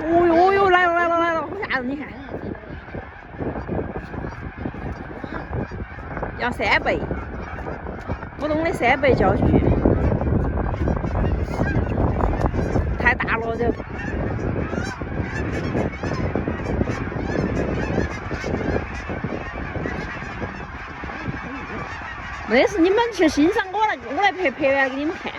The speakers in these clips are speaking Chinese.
哦哟哦哟，来了来了来了，好吓人！你看，要3倍，普通的3倍焦距，太大了这。没得事，你们去欣赏，我来拍完给你们看。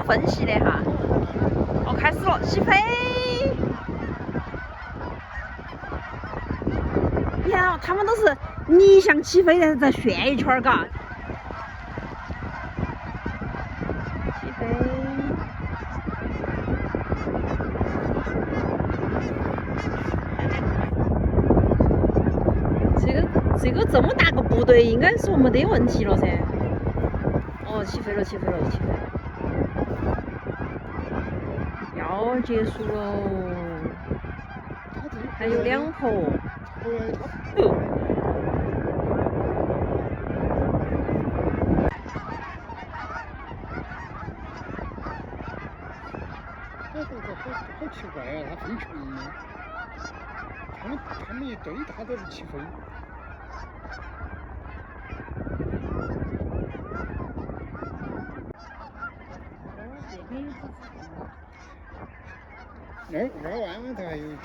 分析的哈，哦，开始了，起飞！你看啊，他们都是逆向起飞，然后再旋一圈，嘎。起飞！这个这么大个部队，应该说没得问题了噻。哦，起飞了，起飞了，起飞了！要结束喽，还有2坡。好奇怪啊，它分群吗？他们一堆它都是起飞。2万头还有一群。